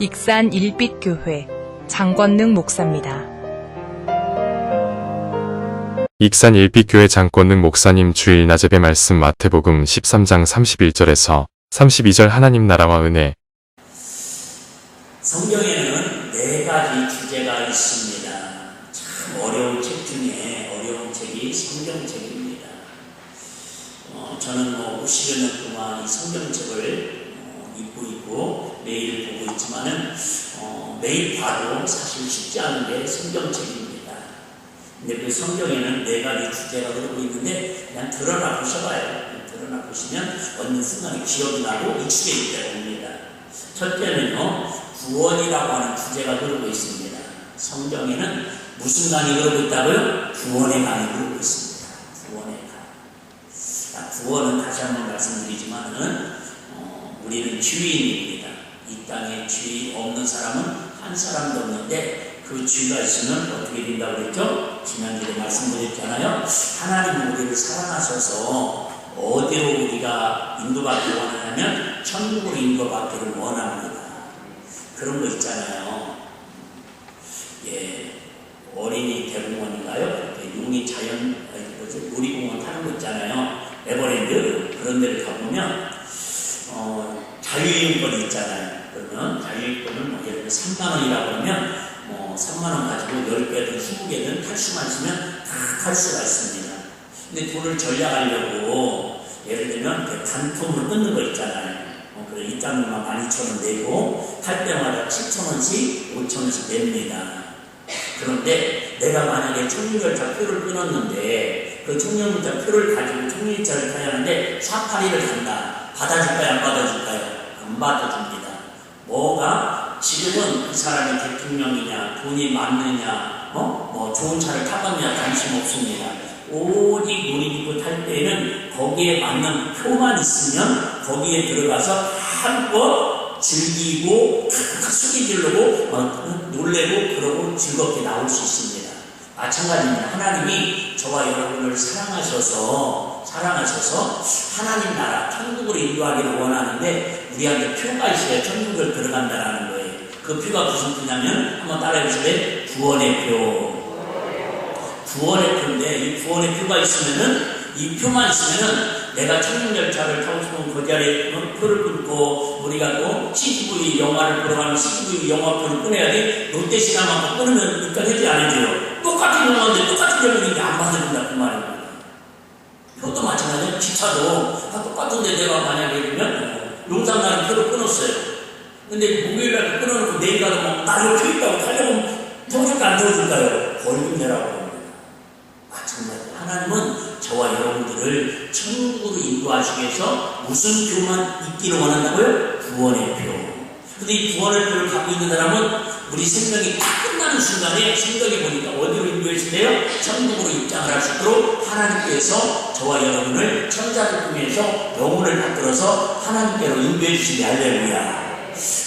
익산 일빛교회 장권능 목사입니다. 익산 일빛교회 장권능 목사님 주일 낮예배 말씀 마태복음 13장 31절에서 32절 하나님 나라와 은혜. 성경에는 4가지 주제가 있습니다. 참 어려운 책 중에 어려운 책이 성경책입니다. 저는 50여 년 동안 이 성경책을 읽고 있고 매일 보고 있지만은 매일 봐도 사실 쉽지 않은 게 성경책입니다. 근데 그 성경에는 4가지 주제가 들어오고 있는데 그냥 드러나 보셔봐요. 드러나 보시면 어느 순간에 기억이 나고 익숙해질 때가 옵니다. 첫째는요, 구원이라고 하는 주제가 들어오고 있습니다. 성경에는 무슨 강이 들어오고 있다고요? 구원의 강이 들어오고 있습니다. 구원의 강. 구원은 다시 한번 말씀드리지만은 우리는 죄인입니다. 이 땅에 죄 없는 사람은 한 사람도 없는데 그 죄가 있으면 어떻게 된다고 그랬죠? 지난주에 말씀드렸잖아요. 하나님은 우리를 사랑하셔서 어디로 우리가 인도받기를 원하냐면 천국으로 인도받기를 원합니다. 그런 거 있잖아요. 어린이 대공원인가요? 용인 자연 놀이공원 타는 거 있잖아요. 에버랜드 그런 데를 가보면 자유이용권이 있잖아요. 그러면 자유이용권은 예를 들어 3만원이라고 하면 3만원 가지고 10개든 20개든 탈 수만 있으면 다 탈 수가 있습니다. 근데 돈을 절약하려고 예를 들면 단품으로 끊는 거 있잖아요. 그래서 입장료만 12,000원 내고 탈 때마다 7,000원씩 5,000원씩 냅니다. 그런데 내가 만약에 청룡열차 표를 끊었는데 그 청룡열차 표를 가지고 청룡열차를 타야 하는데 사파리를 간다. 받아줄까요? 안 받아줄까요? 안 받아줍니다. 뭐가? 지금은 그 사람이 대통령이냐, 돈이 많느냐, 좋은 차를 타봤냐 관심 없습니다. 오직 놀이기구 탈 때는 거기에 맞는 표만 있으면 거기에 들어가서 한껏 즐기고 숙이 지르고 놀래고 그러고 즐겁게 나올 수 있습니다. 마찬가지입니다. 하나님이 저와 여러분을 사랑하셔서 하나님 나라 천국으로 인도하기를 원하는데 우리한테 표가 있어야 천국을 들어간다는 거예요. 그 표가 무슨 표냐면 한번 따라해 보실래요? 구원의 표. 구원의 표인데 이 구원의 표가 있으면은 이 표만 있으면은 내가 천국열차를 타고 싶으면 그 자리에 표를 끊고 우리가 또 CGV 영화를 보러 가면 CGV 영화표를 끊어야 돼. 롯데시나마 끊으면 입장해지 안 해줘요. 똑같은 영화인데 똑같은 제목인데 안 받아준다 그 말입니다. 표도 마찬가지예요. 기차도 다 똑같은데 내가 만약에 그러면 용산 가는 표를 끊었어요. 근데 목요일날 끊어놓고 내일 가서 나 이거 표 있다고 타려고 태워줄까 안 태워줄까요? 벌금 내라고 합니다. 마찬가지예요. 하나님은 저와 여러분들을 천국으로 인도하시기 위해서 무슨 표만 있기를 원한다고요? 구원의 표. 근데 이 구원의 표를 갖고 있는 사람은 우리 생명이 다 끝나는 순간에 생각해 보니까 어디로 인도해 주세요? 천국으로 입장을 할 수 있도록 하나님께서 저와 여러분을 천사를 통해서 영혼을 받들어서 하나님께로 인도해 주시기 할렐루야.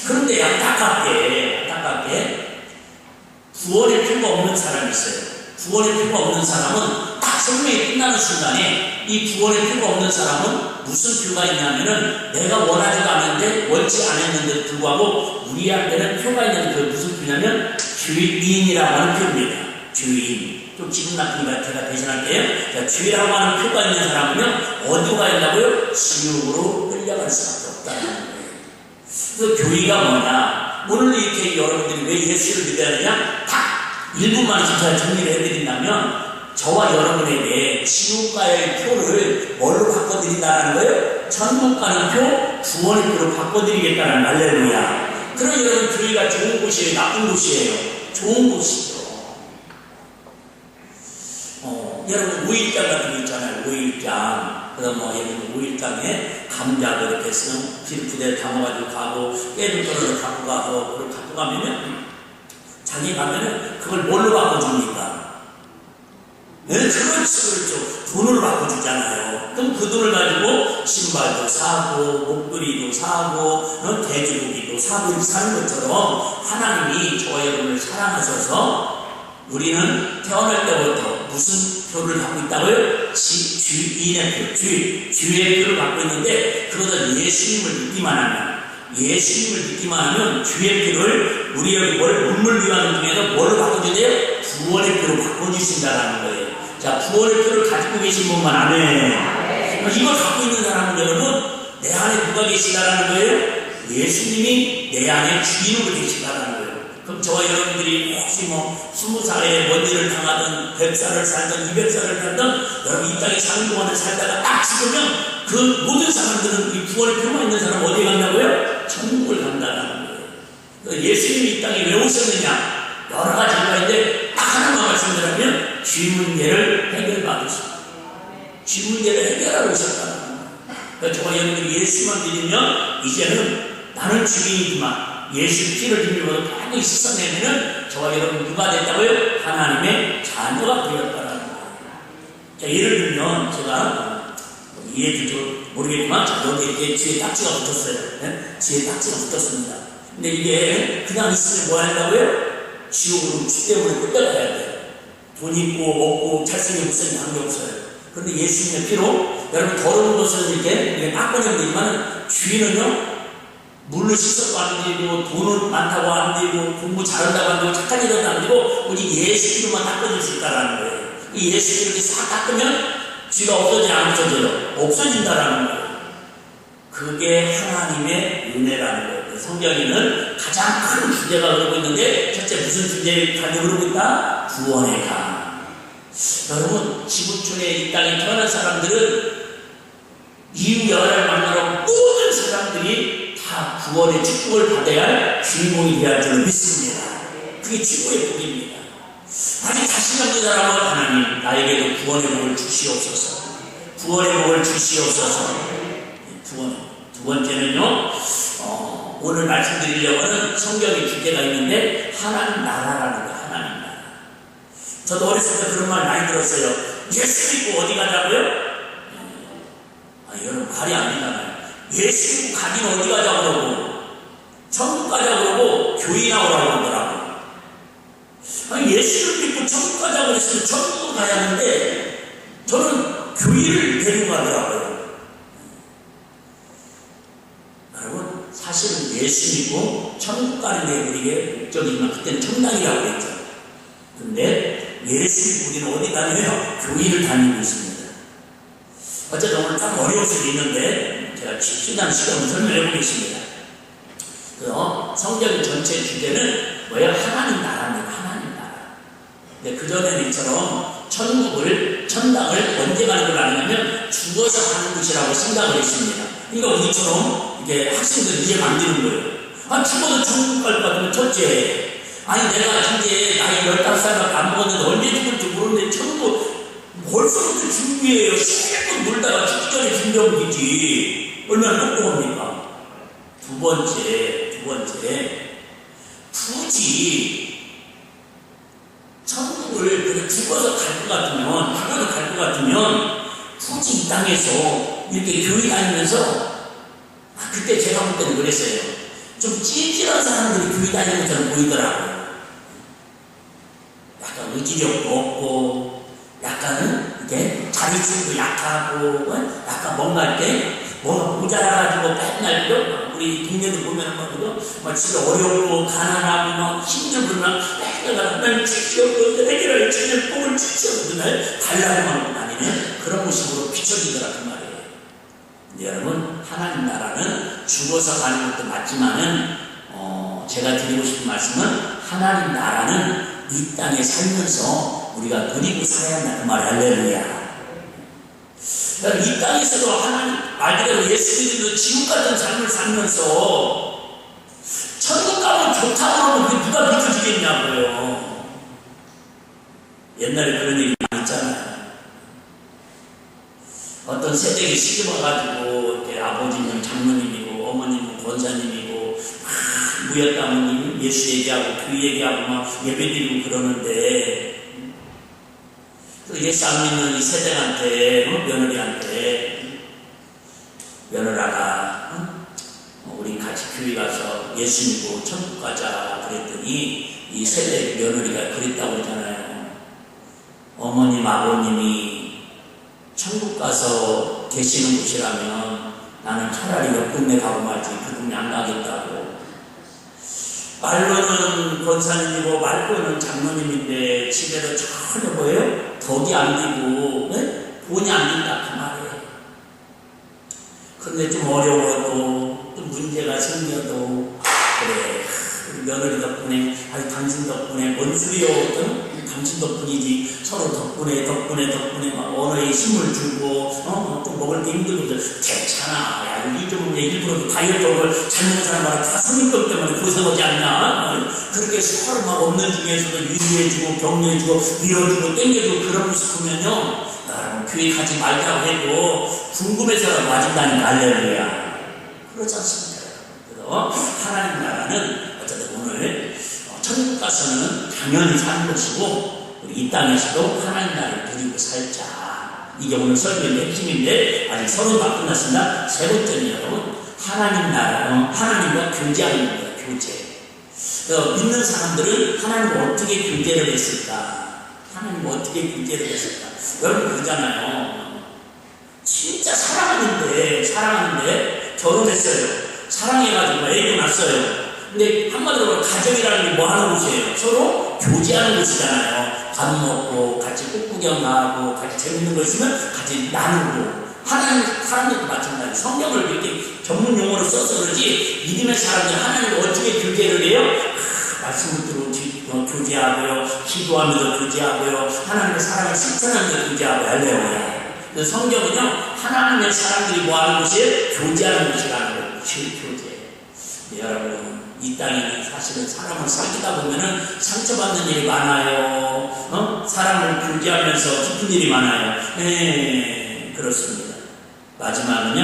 그런데 안타깝게 구원의 표가 없는 사람이 있어요. 구원의 표가 없는 사람은 딱 생명이 끝나는 순간에 이 구원의 표가 없는 사람은 무슨 표가 있냐면은 내가 원하지도 않는데 원치 않았는데 불구하고 우리한테는 표가 있는 그 무슨 표냐면 죄인이라고 하는 표입니다. 죄인. 좀 기분 나쁘니까 제가 대신할게요. 자, 죄라고 하는 표가 있는 사람은요 어디로 가야 된다고요? 지옥으로 끌려갈 수밖에 없다는 거예요. 그래서 교리가 뭐냐? 오늘 이렇게 여러분들이 왜 예수를 믿어야 되냐? 딱 1분만 진짜 정리를 해드린다면 저와 여러분에게 지옥 가의 표를 뭘로 바꿔드린다는 거예요? 천국 가는 표, 구원의 표로 바꿔드리겠다는 할렐루야. 그럼 여러분 교회가 좋은 곳이에요? 나쁜 곳이에요? 좋은 곳이죠. 여러분 5일장 같은 거 있잖아요. 5일장. 그럼 예를 들면 5일장에 감자도 이렇게 부대에 담아가지고 가고 깨도 떨어져 갖고 가고 그걸 갖고 가면은 자기 가면은 그걸 뭘로 바꿔줍니까? 네, 그렇죠. 돈으로 바꿔주잖아요. 그럼 그 돈을 가지고 신발도 사고, 목도리도 사고, 돼지고기도 사고 이렇게 사는 것처럼 하나님이 저와 여러분을 사랑하셔서 우리는 태어날 때부터 무슨 표를 갖고 있다고요? 주인의 표, 주의 표를 갖고 있는데 그러다 예수님을 믿기만 하면 예수님을 믿기만 하면 주의 피를 우리의 물물 위하는 중에서 뭐를 바꿔주세요? 구원의 피로 바꿔주신다라는 거예요. 자, 구원의 피를 가지고 계신 분만 아멘. 이걸 갖고 있는 사람은 여러분, 내 안에 누가 계시다라는 거예요? 예수님이 내 안에 주인으로 계시다라는 거예요. 그럼 저와 여러분들이 혹시 20살에 뭔 일을 당하든 100살을 살든 200살을 살든 여러분 이 땅에 사는 동안을 살다가 딱 죽으면 그 모든 사람들은 이 구원의 표만 있는 사람 어디에 간다고요? 천국을 간다는 거예요. 예수님이 이 땅에 왜 오셨느냐? 여러 가지 이유가 있는데 딱 하나만 말씀드리면 쥐 문제를 해결받으십니다. 쥐 문제를 해결하러 오셨다는 거예요. 그러니까 저와 여러분들이 예수만 믿으면 이제는 나는 주인이지만 예수 피를 힘입어서 깨끗이 씻어내면은 저와 여러분 누가 됐다고요? 하나님의 자녀가 되었다라는 거예요. 자, 예를 들면 제가 이해해줄지 모르겠지만 저도 이렇게 뒤에 딱지가 붙었어요. 네? 뒤에 딱지가 붙었습니다. 근데 이게 그냥 있으면 뭐 한다고요? 지옥으로 주 때문에 끌려가야 돼요. 돈 있고 먹고 잘생긴 목사님 관계없어요. 그런데 예수님의 피로 여러분 더러운 것을 이렇게 닦아내면 되지만 주인은요 물로 씻어도 안 되고 돈은 많다고 안 되고 공부 잘한다고 안 되고 착한 일도 안 되고 오직 예수 피로만 닦아줄 수 있다라는 거예요. 이 예수 피로 이렇게 싹 닦으면 죄가 없어지냐 안 없어져요? 없어진다라는 거예요. 그게 하나님의 은혜라는 거예요. 성경에는 가장 큰 주제가 그러고 있는데 첫째 무슨 주제에 가지고 그러고 있다? 구원의 강. 여러분 지구촌에 이 땅에 태어난 사람들은 이유 여하를 만나러 모든 사람들이 다 구원의 축복을 받아야 할 주인공이 되어야 할 줄을 믿습니다. 그게 최고의 복입니다. 아직 자신 없는 사람은 하나님 나에게도 구원의 복을 주시옵소서. 구원의 복을 주시옵소서. 두 번째는요 오늘 말씀드리려고 하는 성경의 주제가 있는데 하나님 나라라는 거예요. 하나님 나라. 저도 어렸을 때 그런 말 많이 들었어요. 예수 믿고 어디 가자고요? 여러분 말이 안 되잖아요. 예수 믿고 가긴 어디 가자고 그러고 천국 가자고 그러고 교회 나오라고 그러더라고요. 예수를 믿고 천국 가자고 했으면 천국으로 가야 하는데 저는 교회를 데리고 가더라고요. 여러분 사실은 예수 믿고 천국 가는 게 우리의 목적이지만 그때는 청당이라고 했죠. 근데 예수 믿고 우리는 어디 다니며 교회를 다니고 있습니다. 어쨌든 오늘 참 어려울 수도 있는데 제가 지난 시간을 설명해 보겠습니다. 성경 전체 주제는 뭐예요? 하나님 나라입니다. 하나님 나라. 근데 그전에는 이처럼 천당을 언제 가는 걸 아냐면 죽어서 가는 곳이라고 생각을 했습니다. 그러니까 우리처럼 이게 학생들이 이해 안 되는 거예요. 죽어도 천국 갈 것 같으면 첫째 내가 이제 나이 15살밖에 안 먹었는데 언제 죽을지 모르는데 천국 벌써부터 준비해요. 10분 놀다가 죽기 전에 준비하면 되지. 얼마나 똑똑합니까? 두 번째, 굳이 천국을 그냥 죽어서 갈 것 같으면, 굳이 이 땅에서 이렇게 교회 다니면서, 그때 제가 볼 때는 그랬어요. 좀 찌질한 사람들이 교회 다니는 것처럼 보이더라고요. 약간 의지력도 없고, 약간은 이렇게 자리춤도 약하고 약간 뭔가 이렇게 뭔가 모자라가지고 맨날 우리 동네도 보면 막 진짜 어렵고 가난하고 막 힘들고 막 맨날 지치고 해결할 주님 복을 지치고 맨날 달라고만 다니는 그런 모습으로 비춰지더라 그 말이에요. 근데 여러분 하나님 나라는 죽어서 가는 것도 맞지만은 제가 드리고 싶은 말씀은 하나님 나라는 이 땅에 살면서 우리가 누리고 살아야 한다는 말 할렐루야. 이 땅에서도 하나님 말대로 예수 믿으면서 지옥 같은 삶을 살면서 천국 가면 좋다고 하면 그게 누가 믿어지겠냐고요. 옛날에 그런 얘기 많이 있잖아요. 어떤 세대에 시집 와가지고 이렇게 아버지는 장로님이고 어머님은 권사님이고 무역가모님 예수 얘기하고 교회 얘기하고 막 예배드리고 그러는데 예수 안 믿는 이 세대한테 며느리한테 며느라가 우리 같이 교회 가서 예수 믿고 천국 가자 그랬더니 이 세대 며느리가 그랬다고 그러잖아요. 어머님 아버님이 천국 가서 계시는 곳이라면 나는 차라리 옆 동네 가고 말지 그 동네 안 가겠다고. 말로는 권사님이고 말로는 장로님인데 집에도 전혀 뭐예요? 덕이 안 되고 돈이 안 된다 그 말이에요. 그런데 좀 어려워도 또 문제가 생겨도 그래 우리 며느리 덕분에 아니 당신 덕분에 뭔 소리요? 당신 덕분이지. 서로 덕분에 막 언어에 힘을 주고 또 먹을 게 힘들고 괜찮아. 야 우리 좀 일부러 다이어트를 잘못한 사람마다 다 성인병 때문에 고생하지 않냐. 그렇게 서로 막 없는 중에서도 위로해주고 격려해주고 밀어주고 땡겨주고 그러고 싶으면요 나랑 교회 가지 말자고 해도 궁금해서라도 맞은다니까. 할렐루야. 그렇지 않습니까? 그래서 하나님 나라는 어쨌든 오늘 천국 가서는 당연히 사는 것이고 우리 이 땅에서도 하나님 나라를 누리고 살자. 이게 오늘 설교의 핵심인데 아직 서론 다 끝났습니다. 세 번째는 여러분 하나님 나라, 하나님과 교제하는 겁니다. 교제. 믿는 사람들은 하나님과 어떻게 교제를 했을까? 하나님과 어떻게 교제를 했을까? 여러분 그러잖아요. 진짜 사랑하는데 결혼했어요. 사랑해가지고 애도 낳았어요. 근데 한마디로 가정이라는 게 뭐 하는 곳이에요? 서로 교제하는 곳이잖아요. 밥 먹고 같이 꽃구경 나가고 같이 재밌는 거 있으면 같이 나누고. 하나님 사람들도 마찬가지. 성경을 이렇게 전문 용어로 써서 그러지 믿음의 사람들 하나님과 어떻게 교제를 해요? 말씀을 들어 교제하고요. 기도하면서 교제하고요. 하나님의 사랑을 실천하면서 교제하고요. 할렐루야. 그래서 성경은요 하나님의 사람들이 뭐 하는 곳이에요? 교제하는 곳이라는 거예요. 교제. 네, 여러분 이 땅에 사실은 사람을 사귀다 보면은 상처받는 일이 많아요. 사람을 교제하면서 기쁜 일이 많아요. 네, 그렇습니다. 마지막은요,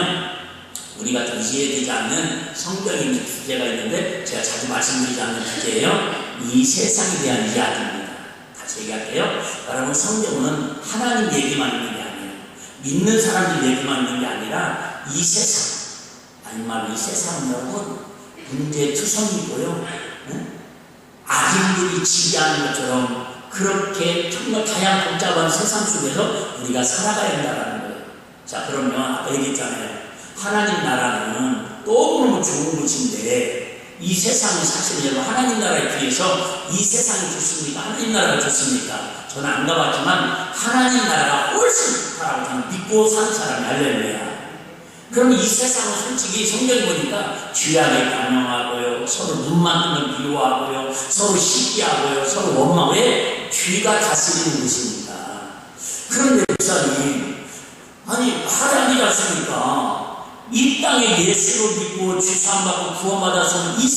우리가 좀 이해되지 않는 성경의 주제가 있는데 제가 자주 말씀드리지 않는 주제예요. 이 세상에 대한 이야기입니다. 다시 얘기할게요. 여러분 성경은 하나님 얘기만 있는 게 아니에요. 믿는 사람들 얘기만 있는 게 아니라 이 세상, 아니면 이 세상은 여러분 문제투성이고요. 악인들이 지배하는 것처럼 그렇게 정말 다양한 복잡한 세상 속에서 우리가 살아가야 된다는 거예요. 자, 그러면 아까 얘기했잖아요. 하나님 나라는 너무너무 좋은 곳인데 이 세상이 사실은 하나님 나라에 비해서 이 세상이 좋습니까? 하나님 나라가 좋습니까? 저는 안 가봤지만 하나님 나라가 훨씬 좋다라고 저는 믿고 사는 사람이 할렐루야. 그럼 이 세상은 솔직히 성경에 보니까 죄악에 강요하고요, 서로 눈만 뜨면 미워하고요, 서로 시기하고요, 서로 원망. 왜? 죄가 다스리는 곳입니다. 그런데 목사님, 아니 하나님이 않습니까? 이 땅에 예수를 믿고 죄사함받고 구원받아서는 이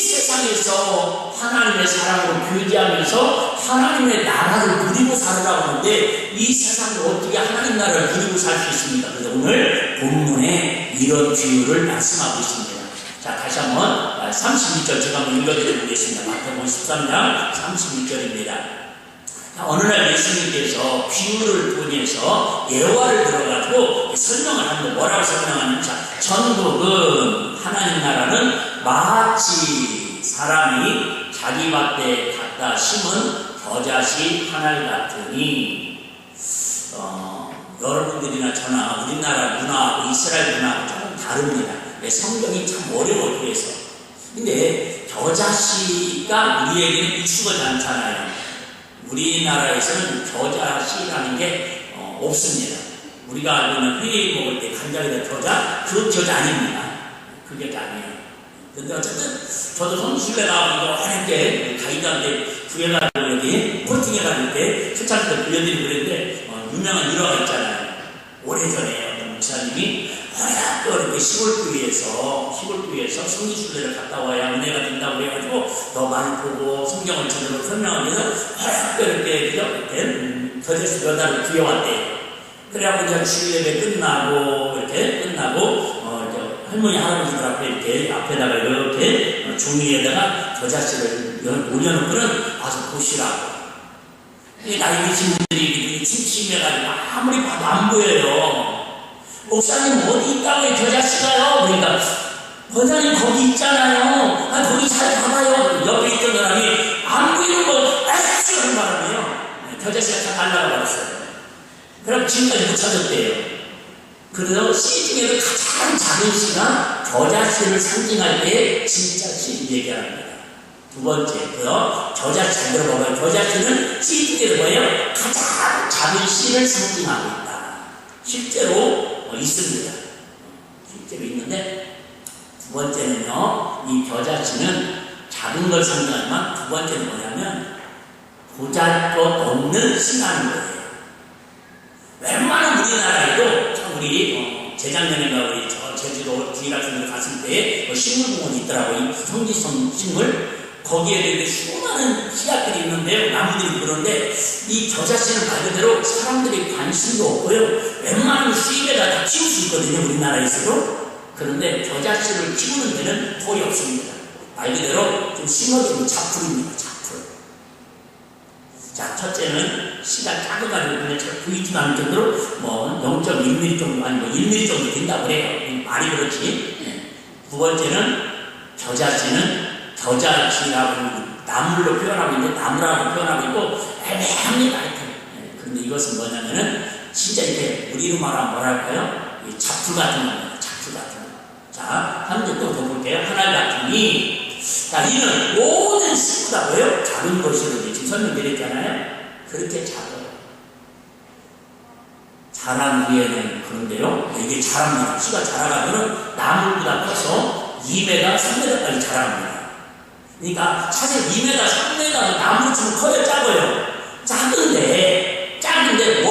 세상에서 하나님의 사랑으로 교제하면서 하나님의 나라를 누리고 살으라고 하는데 이 세상을 어떻게 하나님 나라를 누리고 살 수 있습니까? 그래서 오늘 본문에 이런 비유를 말씀하고 있습니다. 자, 다시 한번 32절 제가 한번 읽어드리겠습니다. 마태복음 13장 32절입니다. 어느 날 예수님께서 비유를 통해서 예화를 들어가지고 설명을 하는데 뭐라고 설명하냐면, 천국은 하나님 나라는 마치 사람이 자기 밭에 갖다 심은 겨자씨 하나 같으니, 여러분들이나 저나 우리나라 문화하고 이스라엘 문화하고 조금 다릅니다. 성경이 참 어려워요. 그래서 근데 겨자씨가 우리에게는 익숙하지 않잖아요. 우리나라에서는 겨자씨라는 게 없습니다. 우리가 알고 있는 회 먹을 때 간장에다 겨자, 그 겨자 아닙니다. 그 겨자 아니에요. 근데 어쨌든 저도 성수에 나와서 어릴 때 가이드한테 구해가지고 여기 폴팅에 가실 때 초창기 때 불려드리고 그랬는데 유명한 일화가 있잖아요. 오래전에 어떤 목사님이 허약도 이렇게 시골교회에서 성지순례를 갔다 와야 은혜가 된다고 해가지고 더 많이 보고 성경을 제대로 설명하기 위해서 허약도 이렇게 겨자씨 몇 달을 구해왔대요. 그래갖고 이제 주일예배 끝나고 할머니 할아버지들 앞에 이렇게 앞에다가 이렇게 종이에다가 겨자씨를 올려놓고는 와서 보시라고. 나이 드신 분들이 침침해가지고 아무리 봐도 안 보여요. 목사님 어디 있다고요? 겨자씨가요? 그러니까 권사님 거기 있잖아요. 거기 잘 봐봐요. 옆에 있던 사람이 안 보이는 거 아주 하는 바람이에요. 겨자씨가 다 날라가 버렸어요. 그럼 지금까지 못 찾았대요. 그래서 시 중에도 가장 작은 시가 겨자씨를 상징할 때 진짜 시 얘기합니다. 두 번째, 겨자씨 잘 들어봐봐요. 겨자씨는 시 중에도 뭐예요? 가장 작은 시를 상징하고 있다. 실제로 있습니다. 실제로 있는데, 두 번째는요, 이 겨자씨는 작은 걸 상징하지만, 두 번째는 뭐냐면, 보잘것없는 시라는 거예요. 웬만한 우리나라에도, 우리, 재작년인가 우리 제주도 주일 같은 데 갔을 때, 식물공원이 있더라고요. 성지성 식물. 거기에 되게 수많은 씨앗들이 있는데요. 나무들이 그런데 이 겨자씨는 말 그대로 사람들이 관심도 없고요. 웬만한 씨에다 다 키울 수 있거든요. 우리나라에서도. 그런데 겨자씨를 키우는 데는 거의 없습니다. 말 그대로 좀 심어진 작품입니다. 작품. 자, 첫째는 씨가 작아가지고 눈에 잘 보이지도 않을 정도로 0.1mm 정도 아니고 1mm 정도 된다고 그래요. 말이 그렇지. 두 번째는 겨자씨는 겨자씨라고 나물로 표현하고 있는데 나무라고 표현하고 있고 애매합니다. 그런데 이것은 뭐냐면은 진짜 이렇게 우리로 말하면 뭐랄까요? 잡풀 같은 겁니다. 잡풀 같은 거. 자, 한 개 또 더 볼게요. 하나 같으니 자, 이는 모든 씨보다 뭐예요? 작은 것이거든요. 지금 설명드렸잖아요. 그렇게 작아요. 자란 후에는 그런데요. 이게 자랍니다. 씨가 자라가면은 나물보다 커서 2m, 3m까지 자랍니다. 그러니까 사실 2m, 3m도 나무로 치면 커요, 작아요. 작은데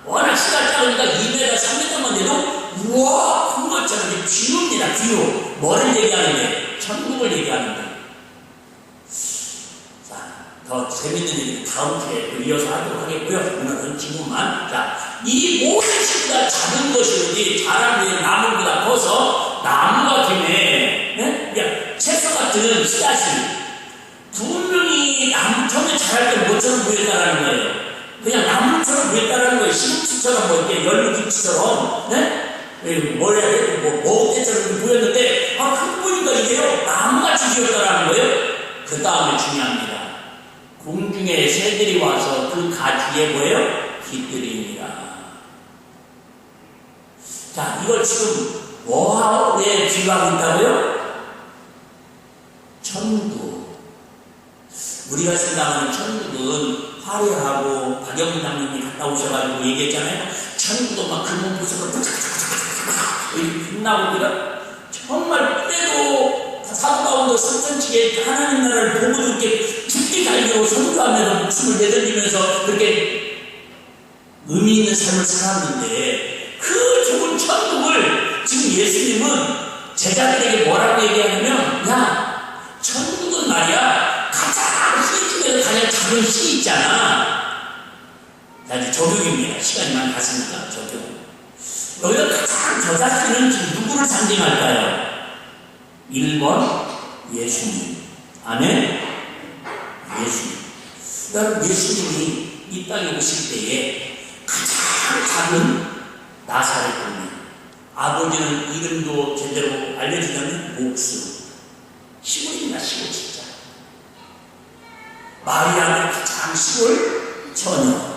워낙 씨가 작으니까 2m, 3m만 돼도 우와 큰 것처럼 비유입니다. 비유. 뭐를 얘기하는데? 천국을 얘기하는데. 자, 더 재밌는 얘기 다음 주에 이어서 하도록 하겠고요. 오늘은 지금만. 자, 이 모든 씨가 작은 것이지 자란 후에 나무보다 커서 나무가 되네. 네? 채소 같은 씨앗이 분명히 나무처럼 자랄 때 뭐처럼 보였다라는 거예요. 그냥 나무처럼 보였다라는 거예요. 시금치처럼 이렇게 열무김치처럼, 네? 뭘 해야 돼? 먹을 때처럼 보였는데, 그거 보니까 이게요, 나무같이 기었다라는 거예요. 그 다음에 중요합니다. 공중의 새들이 와서 그 가지에 뭐예요? 깃들입니다. 자, 이걸 지금 뭐에 비유하고 있다고요? 천국. 우리가 생각하는 천국은 화려하고 박영민 장님이 갔다 오셔가지고 얘기했잖아요. 천국도 막 금은보석으로 이렇게 빛나고 그래. 정말 그래도 사도 바울도 선천치게 하나님 나라를 보고도 이렇게 죽기 달기로 선교하면서 목숨을 내던지면서 그렇게 의미 있는 삶을 살았는데 그 좋은 천국을 지금 예수님은 제자들에게 뭐라고 얘기하냐면 야 천국은 말이야 가장 씨 중에서 가장 작은 씨 있잖아. 자 이제 적용입니다. 시간이 많이 갔으니까 적용. 여기서 가장 겨자씨는 지금 누구를 상징할까요? 1번 예수님. 아멘. 예수님. 여러분 예수님이 이 땅에 오실 때에 가장 작은 나사렛 동네. 아버지는 이름도 제대로 알려주지 않는 목수. 시골입니다. 시골 진짜. 마리아는 가장 시골 처녀.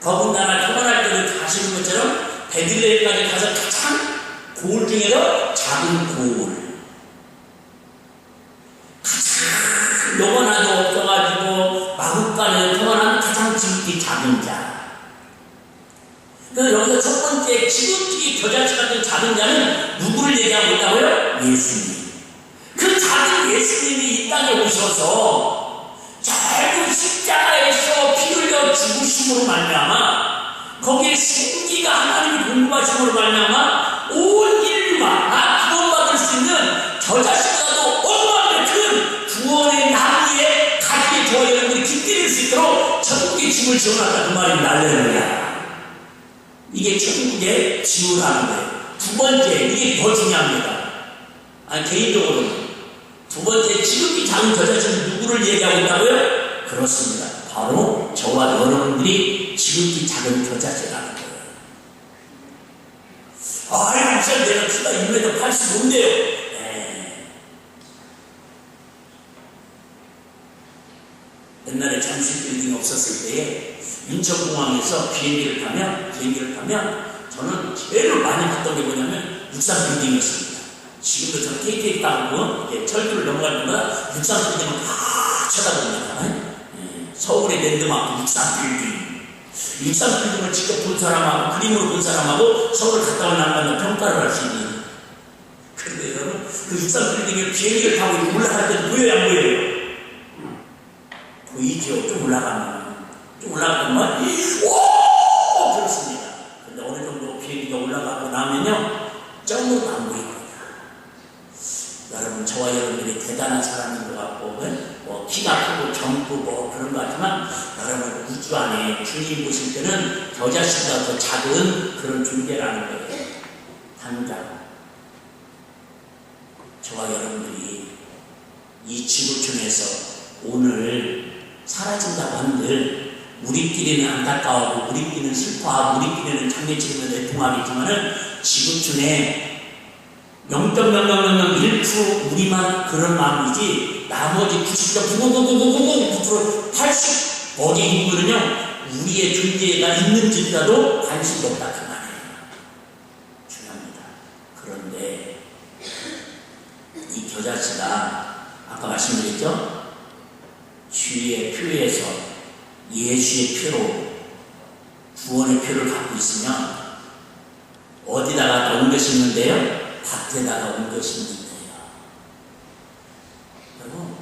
더군다나 결혼할 때도 가시는 것처럼 베들레헴까지 가서 가장 고을 중에도 작은 고을. 가장 영원하도 없어가지고 마국간에 태어난 가장 지극히 작은 자. 그래서 여기서 첫 번째 지극히 겨자씨 같은 작은 자는 누구를 얘기하고 있다고요? 예수님. 그 작은 예수님이 이 땅에 오셔서 결국 십자가에서 피 흘려 죽으심으로 말미암아 거기에 생기가 하나님이 공급하심으로 말미암아 온 인류가 구원받을 수 있는 겨자씨보다도 어마어마하게 큰 구원의 나무에 가지에 저와 여러분들이 깃들일 수 있도록 천국의 짐을 지어놨다 그 말입니다. 할렐루야. 이게 천국의 지우라는 거예요. 두 번째, 이게 더 중요합니다. 개인적으로는. 두 번째, 지극히 작은 겨자씨는 누구를 얘기하고 있다고요? 그렇습니다. 바로 저와 여러분들이 지극히 작은 겨자씨라는 거예요. 목사님 내가 키가 1m 85인데요. 옛날에 잠실 빌딩이 없었을 때에 인천공항에서 비행기를 타면 저는 제일 많이 봤던 게 뭐냐면 육상 빌딩이었습니다. 지금도 저는 KTX 타고 철도를 넘어갈 때마다 육상 빌딩을 다 쳐다봅니다. 예, 서울의 랜드마크 육상 빌딩. 육상 빌딩을 직접 본 사람하고 그림으로 본 사람하고 서울을 갔다 온 사람마다 평가를 할 수 있는. 그런데 여러분 그 육상 빌딩에 비행기를 타고 올라갈 때는 보여요 안 보여요? 보이죠. 좀 올라가면 오! 그렇습니다. 근데 어느 정도 비행기가 올라가고 나면요 점으로 안 보입니다. 여러분 저와 여러분들이 대단한 사람인 것 같고 뭐 키가 크고 젊고 뭐 그런 것 같지만 여러분 우주 안에 주님 보실 때는 저 자신보다 더 작은 그런 존재라는 거예요. 당장 저와 여러분들이 이 지구촌에서 오늘 사라진다고 한들 우리끼리는 안타까워하고 우리끼리는 슬퍼하고 우리끼리는 장례치르면서 애통하겠지만은 지구촌에 0.0001% 우리만 그런 마음이지 나머지 90.99999% 80 어디 인구는요 우리의 존재가 있는지라도 관심이 없다 그 말이에요. 중요합니다. 그런데 이 겨자씨가 아까 말씀드렸죠? 주의 표에서 예수의 표로 구원의 표를 갖고 있으면 어디다가 옮겨 심는데요? 밭에다가 옮겨 심는데요. 여러분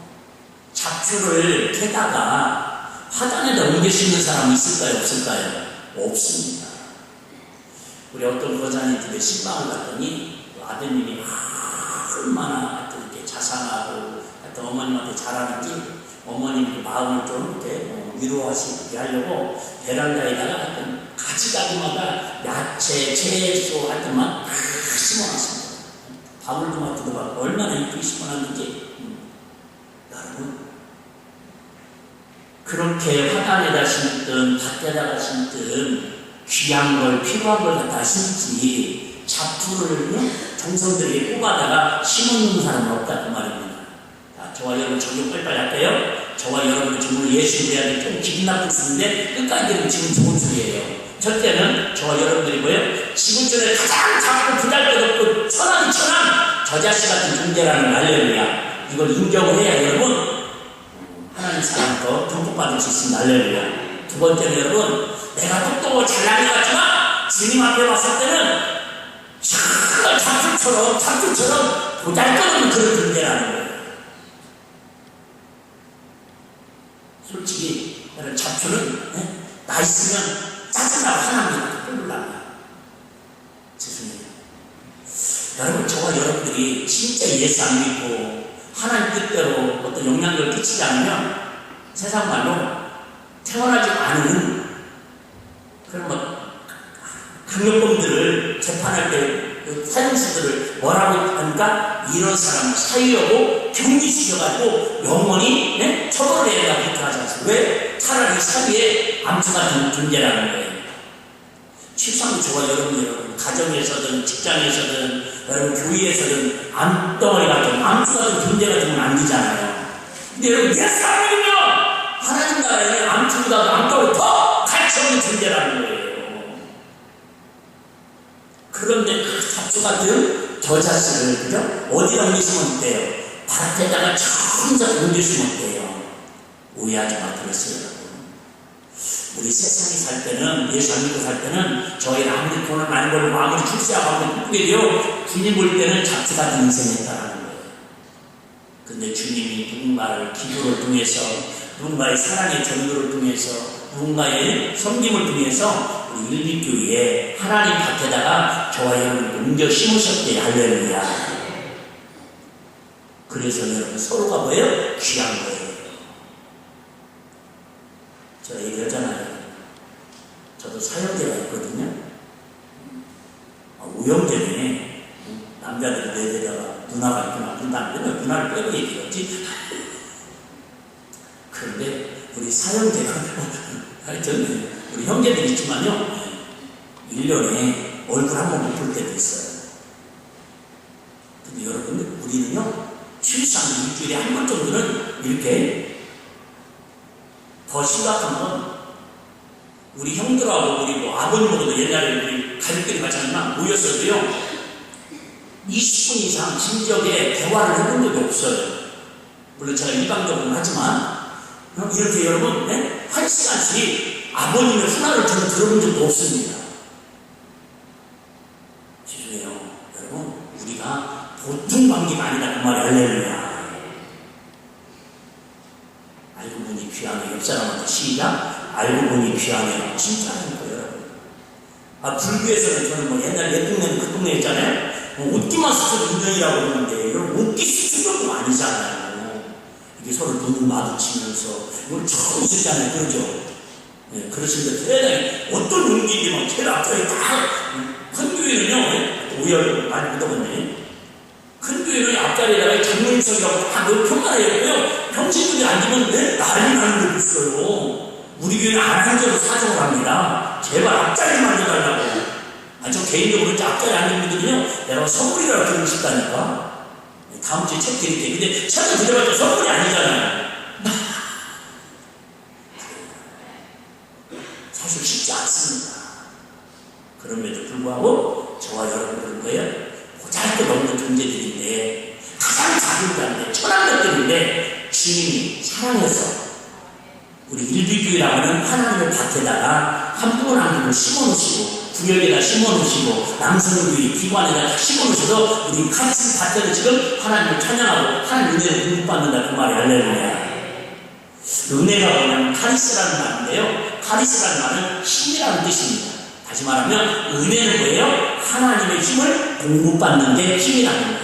잡초를 캐다가 화단에다 옮겨 심는 사람이 있을까요? 없을까요? 없습니다. 우리 어떤 거장님 집에 신방을 갔더니 아드님이 얼마나 이렇게 자상하고 어머님한테 잘하는지 어머님 마음을 좀 이렇게 위로하시게 하려고 베란다에다가 가지가지마다 야채, 채소 할 때만 다 심어놨습니다. 방울토마토도 받고 얼마나 이쁘게 심어놨는지. 여러분 그렇게 화단에다 심든 밭에다가 심든 귀한 걸 필요한 걸 갖다 심지 잡초를 정성들에게 뽑아다가 심어놓는 사람은 없다 그 말입니다. 저와 여러분 적용 빨리빨리 할게요. 저와 여러분은 정말 예수를 해야 될 좀 기분 나쁜 소리인데 끝까지 들으면 지금 좋은 소리예요. 첫째는 저와 여러분들이 뭐예요? 지구촌에 가장 작고 부잘것없고 천한 저 자식 같은 존재라는 할렐루야. 이걸 인정을 해야 여러분 하나님 사랑도 정복받을 수 있습니다. 할렐루야. 두 번째는 여러분 내가 똑똑하고 잘난 것 같지만 주님 앞에 왔을 때는 잡초처럼 보잘것없는 그런 존재라는 거예요. 솔직히 잡초는 나 있으면 짜증나고 화납니다. 꿀불납니다. 죄송해요. 여러분 저와 여러분들이 진짜 예수 안 믿고 하나님 뜻대로 어떤 영향력을 끼치지 않으면 세상 말로 태어나지 않은 그런 강력범들을 재판할 때 그 사형수들을 뭐라고 하니까 이런 사람 사유하고 격리시켜가지고 영원히 처벌을 해야 그렇게 하지 않습니까? 왜? 차라리 사유에 암수 같은 존재라는 거예요. 실상도 저와 여러분 가정에서든 직장에서든 여러분 교회에서든 암덩어리 같은 암수 같은 존재가 되면 안 되잖아요. 근데 여러분 예수 안 믿으면 하나님 나라에 암수보다도 암덩어리 더 가치 없는 존재라는 거예요. 그런데 그 잡초 같은 저 자식을 그죠? 어디다 옮기시면 돼요? 밭에다가 천장 옮기시면 돼요. 오해하지 마세요, 여러분. 우리 세상에 살 때는 예수 안 믿고 살 때는 저희는 아무리 돈을 많이 벌고 아무리 출세하고 아무리 꾸게 돼요. 주님 볼 때는 잡초 같은 인생이었다라는 거예요. 근데 주님이 누군가를 기도를 통해서 누군가의 사랑의 전도를 통해서 누군가의 섬김을 통해서 우리 일비교회에 하나님 밭에다가 저와 여러분을 옮겨 심으셨대요. 할렐루야. 그래서 여러분 서로가 뭐예요? 귀한 거예요. 제가 얘기하잖아요. 저도 사형제가 있거든요. 오형제네. 남자들이 내 데다가 누나가 있구나. 누나를 빼고 얘기했지. 그런데 우리 사형제가 저는 우리 형제들이 있지만요. 1년에 얼굴 한 번 못 볼 때도 있어요. 근데 여러분 우리는요. 실상 일주일에 한 번 정도는 이렇게 더 심각한 건 우리 형들하고 우리 뭐 아버님하고도 옛날에 우리 가족들이 마찬가지지만 모였어도요 20분 이상 진지하게 대화를 해본 적이 없어요. 물론 제가 일방적으로 하지만 이렇게 여러분 1시간씩 아버님의 훈화를 저는 들어본 적도 없습니다. 죄송해요. 여러분 우리가 보통 관계가 아니다 그 말이 할렐루야. 알고 보니 귀하네. 옆 사람한테 시작. 알고 보니 귀하네. 진짜 하는 거예요. 불교에서는 저는 뭐 옛날 내 동네는 그 동네 있잖아요. 옷기만 쓰고 인정이라고 그러는데 여러분 옷기 수준도 아니잖아요. 이게 서로 눈을 마주치면서 이걸 처음 있었잖아요. 그러죠? 네, 그러시는데 대단히 어떤 용기인데 막 제일 앞자리 큰 교회는요 오열 많이 묻어봤네. 큰 교회는 앞자리에다가 장로님석이라고 다 평가해였고요. 평신들이 앉으면 난리 나는 데도 있어요. 우리 교회는 안 앉아도 사정을 합니다. 제발 앞자리 만져달라고. 저 개인적으로 이제 앞자리 앉는 분들은요 내가 선물이라고 드리고 싶다니까. 다음 주에 책 드릴게. 근데 책을 드려봤자 선물이 아니잖아요. 사실 쉽지 않습니다. 그럼에도 불구하고 저와 여러분들은 거예요. 보잘것없는 존재들인데 가장 작은 자인데 천한 것들인데 주님이 사랑해서 우리 일비교회라고 하는 하나님의 밭에다가 한 분을 한 분을 심어놓으시고 구역에다 심어놓으시고 남성교회 기관에다 심어놓으셔서 우리 카리스 밭에는 지금 하나님을 찬양하고 하나님 은혜를 공급받는다 그 말이 할렐루야. 은혜가 뭐냐면 카리스라는 말인데요. 카리스라는 말은 힘이라는 뜻입니다. 다시 말하면 은혜는 뭐예요? 하나님의 힘을 공급받는 게 힘이라는 거예요.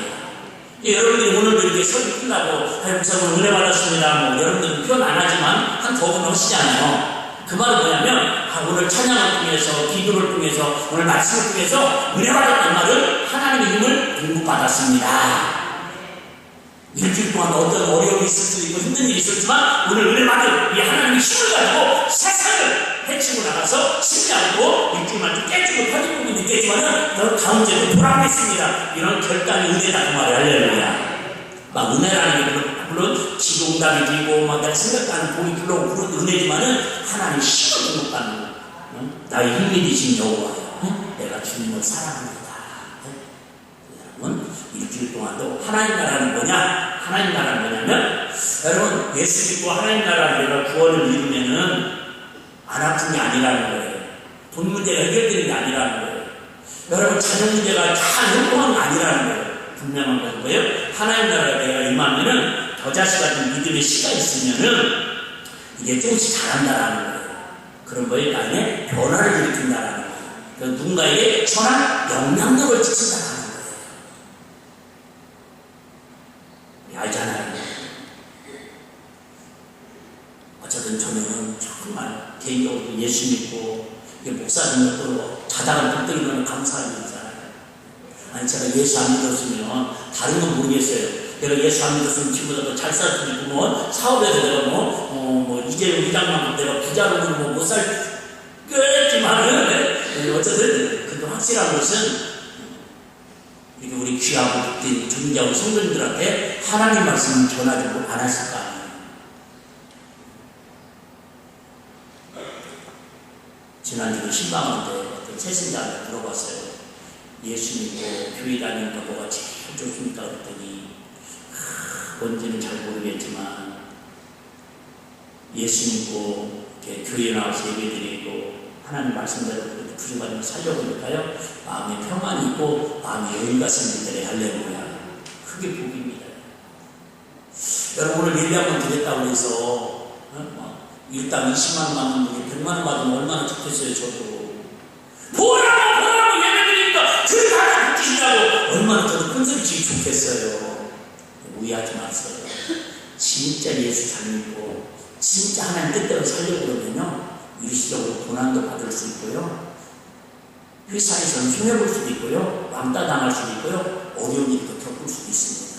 여러분들이 오늘도 이렇게 설교 끝나고 목사님 은혜 받았습니다. 뭐 여러분들은 표현 안 하지만 한 더 분 하시잖아요. 그 말은 뭐냐면 오늘 찬양을 통해서 기도를 통해서 오늘 말씀을 통해서 은혜 받았다는 말은 하나님의 힘을 공급받았습니다. 일주일 동안 어떤 어려움이 있을 수도 있고 힘든 일이 있었지만 오늘 은혜 받은 이 하나님의 힘을 가지고 세상을 해치고 나가서 쉽지 않고 일주일만 좀 깨지고 터진 부분이 있겠지만 너 다음 주에도 보람겠습니다. 이런 결단이 은혜다 그 말이야. 할렐루야. 막 은혜라는 게 물론 기도응답이 되고 막 내가 생각하는 복이 불러오고 그런 은혜지만은 하나님 힘을 공급받는 거야. 나의 힘이 되신 여호와여 내가 주님을 사랑합니다. 여러분 일주일 동안도 하나님 나라는 뭐냐? 하나님 나라는 뭐냐면 여러분 예수 믿고 하나님 나라를 내가 구원을 이루면은 안 아픈 게 아니라는 거예요. 돈 문제가 해결되는 게 아니라는 거예요. 여러분 자녀 문제가 다 행복한 게 아니라는 거예요. 분명한 건 뭐예요? 하나님 나라에 내가 임하면은 저자식 같은 믿음의 씨가 있으면은 이게 조금씩 잘한다라는 거예요. 그런 거에 나의 변화를 일으킨다라는 거예요. 그러니까 누군가에게 선한 영향력을 끼친다라는 거예요. 알잖아요. 어쨌든 저는 정말 개인적으로 예수 믿고 목사님도 자다가 못 들으면 감사한 일이잖아요. 아니 제가 예수 안 믿었으면 다른 건 모르겠어요. 내가 예수 안 믿었으면 지금보다 더 잘 살 수도 있고 뭐 사업에서 내가 뭐 이재용 이장만큼 내가 부자로는 뭐 못 살 끄지만은 어쨌든 그래도 확실한 것은 이게 우리 귀하고 복된 존귀하고 성도님들한테 하나님 말씀을 전하지 안 하실까 아니에요. 지난주에 신방할 때 어떤 세신자한테 물어봤어요. 예수 믿고 교회 다니니까 뭐가 제일 좋습니까? 그랬더니 뭔지는 잘 모르겠지만 예수 믿고 교회 나와서 예배드리고 하나님 말씀대로 부족하면 살려보니까요 마음에 평안이 있고 마음에 여유가 생기더래. 할렐루야. 그게 복입니다. 여러분 오늘 예배 한번 드렸다고 해서 일당 20만 원 받는 분이 100만 원 받으면 얼마나 좋겠어요. 저도 보라고 예배드리니까 그 하나 붙이시라고 얼마나 저도 큰소리 치기 좋겠어요. 오해하지 마세요. 진짜 예수 잘 믿고 진짜 하나님 뜻대로 살려고 그러면요 일시적으로 고난도 받을 수 있고요 회사에서는 손해볼 수도 있고요 왕따 당할 수도 있고요 어려운 일도 겪을 수도 있습니다.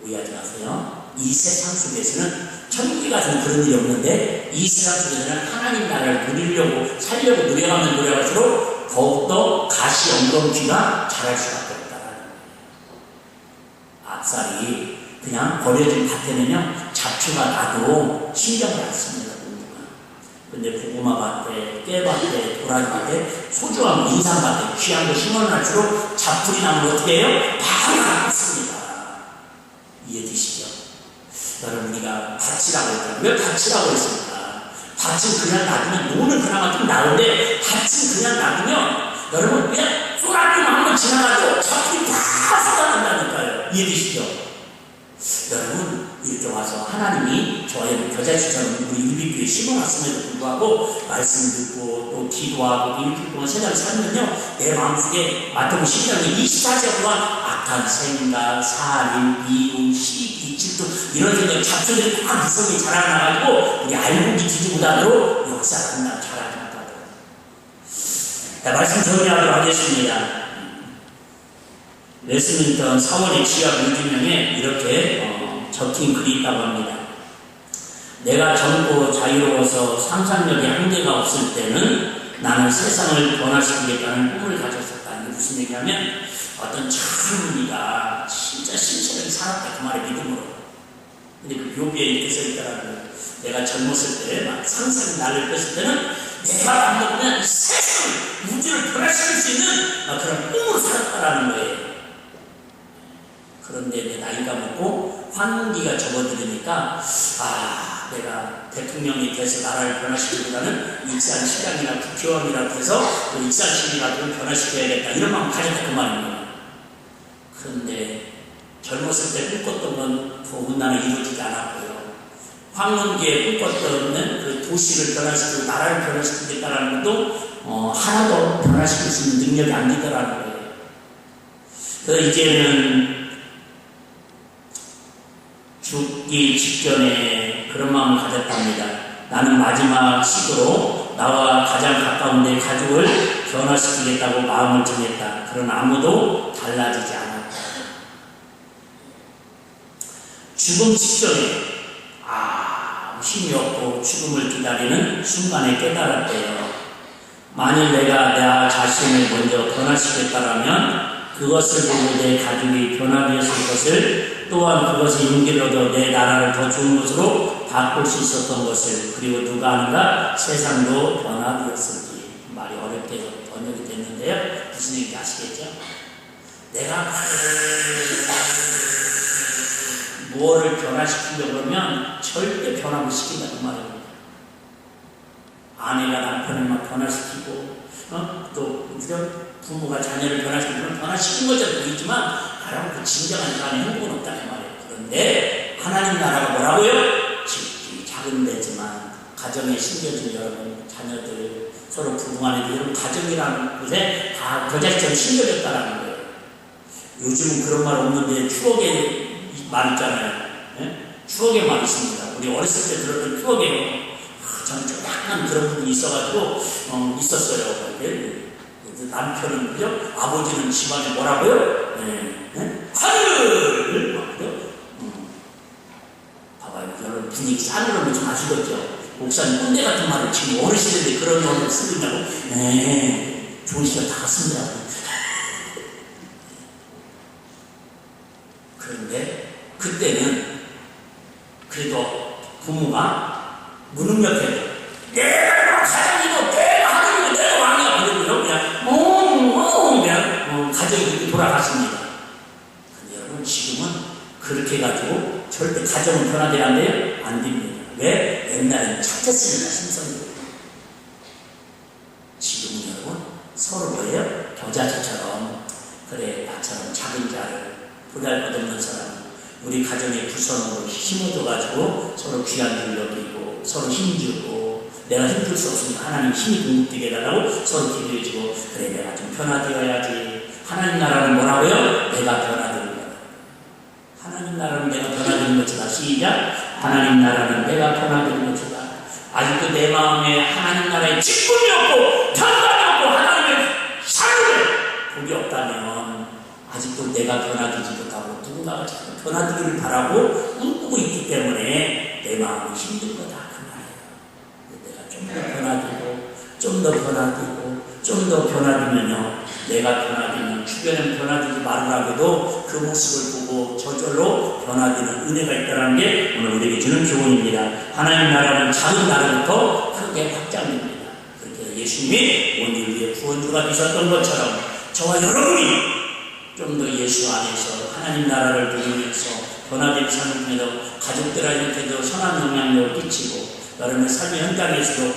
오해하지 마세요. 이 세상 속에서는 천국에 가서는 그런 일이 없는데 이 세상 속에서는 하나님 나라를 누리려고 살려고 노력하면 노력할수록 더욱더 가시 엉거운 귀가 자랄 수밖에 없다라는 거예요. 앞살이 그냥 버려진 밭에는요 잡초가 나도 신경을 안 씁니다. 근데 고구마밭에, 깨밭에, 도라지밭에, 소중한 인삼밭에 귀한 거 심어놨을수록 잡풀이 나면 어떻게 해요? 바로 나왔습니다. 이해되시죠? 여러분, 우리가 밭이라고 했잖아요. 왜 밭이라고 했습니까? 밭은 그냥 놔두면, 노는 그나마 좀 나은데, 밭은 그냥 놔두면, 여러분, 그냥 쏘라기만 한번 지나가도 잡풀이 다 쏟아난다니까요. 이해되시죠? 여러분, 이렇게 와서 하나님이 저의 겨자씨처럼 우리 일비교에 심어놨음에도 불구하고 말씀 듣고 또 기도하고 일주일 동안 세상을 살면요, 내 마음속에 마태복음 10장에 24시간 동안 악한 생각, 살인, 미움, 시기, 질투 이런 생각 잡초들이 다 무성히 자라나가지고 우리 알고기 뒤지보다도 역사가 자라난다고. 자, 말씀 정리하도록 하겠습니다. 웨스민턴 사원의 지하 뮤지엄에 이렇게 적힌 글이 있다고 합니다. 내가 젊고 자유로워서 상상력에 한계가 없을 때는 나는 세상을 변화시키겠다는 꿈을 가졌었다. 이게 무슨 얘기냐면 어떤 젊은이가 진짜 신체적인 살았다 그 말의 믿음으로. 근데 그 묘비에 이렇게 써있더라고요. 내가 젊었을 때 막 상상이 나를 뺐을 때는 내가 만들면 세상 우주를 변화시킬 수 있는 그런 꿈으로 살았다라는 거예요. 그런데 내 나이가 먹고 환기가 접어들으니까 내가 대통령이 돼서 나라를 변화시키기보다는 익산시장이나 국회의원이라고 해서 익산시장이라도 변화시켜야겠다 이런 마음 가졌다 그 말입니다. 그런데 젊었을 때 꿈꿨던 건 더군다나 이루어지지 않았고요. 황혼기에 꿈꿨던 그 도시를 변화시키고 나라를 변화시키겠다는 것도 하나도 변화시킬 수 있는 능력이 안 되더라는 거예요. 그래서 이제는 죽기 직전에 그런 마음을 가졌답니다. 나는 마지막 시도로 나와 가장 가까운 내 가족을 변화시키겠다고 마음을 정했다. 그러나 아무도 달라지지 않았다. 죽음 직전에 힘이 없고 죽음을 기다리는 순간에 깨달았대요. 만일 내가 나 자신을 먼저 변화시켰다면 그것을 보고 내 가족이 변화되었을 것을, 또한 그것을 용기를 얻어 내 나라를 더 좋은 것으로 바꿀 수 있었던 것을, 그리고 누가 아는가 세상도 변화되었을지. 말이 어렵게 번역이 됐는데요. 무슨 얘기인지 아시겠죠? 내가 무엇을 변화시키려고 그러면 절대 변화를 시킨다 그 말입니다. 아내가 남편을 막 변화시키고 또 부모가 자녀를 변화시키면 변화시킨 것처럼 보이지만 바로 그 진정한 그 안에 행복은 없다 그 말이에요. 그런데 하나님 나라가 뭐라고요? 작은 데지만 가정에 심겨진 여러분 자녀들 서로 부부간에도 이런 가정이라는 곳에 다 겨자씨처럼 심겨졌다는 거예요. 요즘은 그런 말 없는데 추억의 말 있잖아요. 네? 추억의 말 있습니다. 우리 어렸을 때 들었던 추억의 저는 좀 약간 그런 부분이 있어가지고 있었어요. 남편은 그죠? 아버지는 집안에 뭐라고요? 하늘! 그죠? 봐봐요. 여러분 분위기 하늘은 좀 아시겠죠? 목사님 꼰대 같은 말을 지금 어르신인데 그런 말을 쓰느냐고? 좋은 시간 다 갔습니다. 그런데 그때는 그래도 부모가 무능력해도 내가 가장이고 내가 하늘이고 내가 왕이야 그러고요. 그냥 가정이 그렇게 돌아갔습니다. 근데 여러분 지금은 그렇게 해가지고 절대 가정은 변화되면 안 돼요? 안 됩니다. 왜? 옛날에는 착했으니까 신성이. 지금은 여러분 서로 뭐예요? 겨자씨처럼 그래 나처럼 작은 자를 보잘것없는 사람 우리 가정의 구성으로 심어줘가지고 서로 귀한 줄 여기고 서로 힘주고 내가 힘줄 수 없으니까 하나님 힘이 공급되게 해달라고 서로 기도해주고 그래 내가 좀 변화되어야지. 하나님 나라는 뭐라고요? 내가 변화되는 거다. 하나님 나라는 내가 변화되는 것이다. 시작. 하나님 나라는 내가 변화되는 것이다. 아직도 내 마음에 하나님 나라에 직분이 없고 편감이 없고 하나님의 사랑을 복이 없다면 아직도 내가 변화되지 못하고 누군가가 자꾸 변화되기를 바라고 꿈꾸고 있기 때문에 내 마음이 힘든 거다 그 말이에요. 내가 좀 더 변화되고 좀 더 변화되고 좀 더 변화되면요 내가 변화되면 주변에 변화되지 말으라 해도 그 모습을 보고 저절로 변화되는 은혜가 있다는 게 오늘 우리에게 주는 교훈입니다. 하나님 나라는 작은 나라부터 크게 확장됩니다. 그렇게 예수님이 온 인류의 구원주가 되셨던 것처럼 저와 여러분이 좀 더 예수 안에서 하나님 나라를 누리면서 변화된 삶을 통해서 가족들한테도 선한 영향력을 끼치고 여러분의 삶의 현장에서도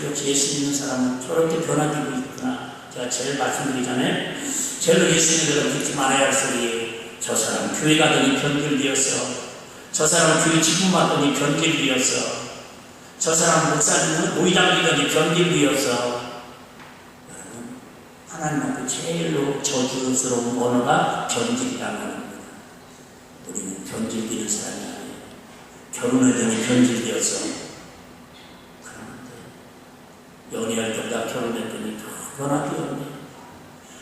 역시 예수 믿는 사람은 저렇게 변화되고 있구나. 제가 제일 말씀드리잖아요. 제일 예수 믿는 사람 듣지 말아야 할 소리예요. 저 사람 교회 가더니 변질되었어. 저 사람 교회 직분 받더니 변질되었어. 저 사람 목사님은 노이당기더니 변질되었어. 여러분, 하나님 앞에 제일로 저주스러운 언어가 변질이라는 겁니다. 우리는 변질되는 사람이 아니에요. 결혼하더니 변질되었어. 그런데 연애할 때보다 결혼했더니 더 변화되었네.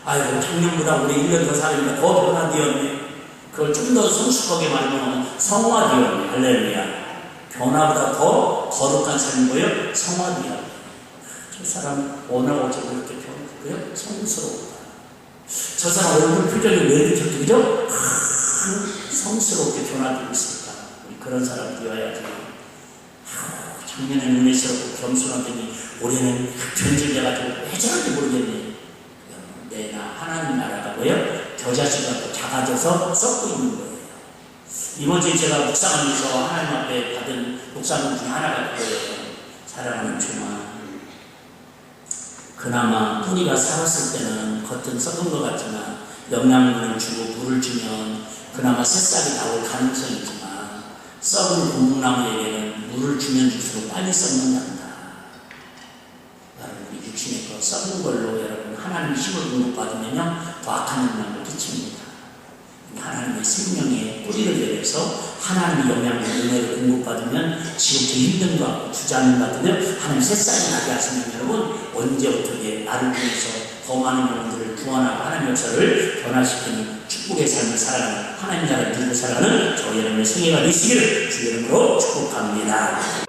아이고 작년보다 우리 1년 더 살니까 더 변화되었네. 그걸 좀 더 성숙하게 말하면 성화되었네. 할렐루야. 변화보다 더 거룩한 삶이 뭐예요? 성화되었네. 저 사람 언어가 어째 그렇게 변했고요? 성스러웠다. 저 사람 얼굴 표정이 왜 이렇게 그죠? 성스럽게 변화되고 있을까? 우리 그런 사람 되어야지. 작년에 은혜스럽고 겸손하더니 올해는 변질돼가지고 왜 저런지 모르겠네. 내가 하나님 나라가 뭐예요? 겨자씨가 작아져서 썩고 있는 거예요. 이번 주에 제가 묵상하면서 하나님 앞에 받은 묵상 중에 하나가 그거예요. 사랑하는 주만, 그나마 뿌리가 살았을 때는 겉은 썩은 것 같지만 영양분을 주고 물을 주면 그나마 새싹이 나올 가능성이 있지만 썩은 고목나무에게는 물을 주면 줄수록 빨리 썩는단다. 여러분, 우리 육신의 것 썩은 걸로 여러분 하나님의 힘을 공급받으면요 더 악한 영향을 끼칩니다. 하나님의 생명에 뿌리를 내려서 하나님의 영향을 은혜를 공급받으면 지옥에 힘든 것 같고 주저하는 것 같으면 하나님 새싹이 나게 하시면 여러분 언제 어떻게 나를 통해서 더 많은 영혼들을 구원하고 하나님 역사를 변화시키는 축복의 삶을 살아가는 하나님 나라를 누리고 살아가는 저 여러분의 생애가 되시기를 주 이름으로 축복합니다.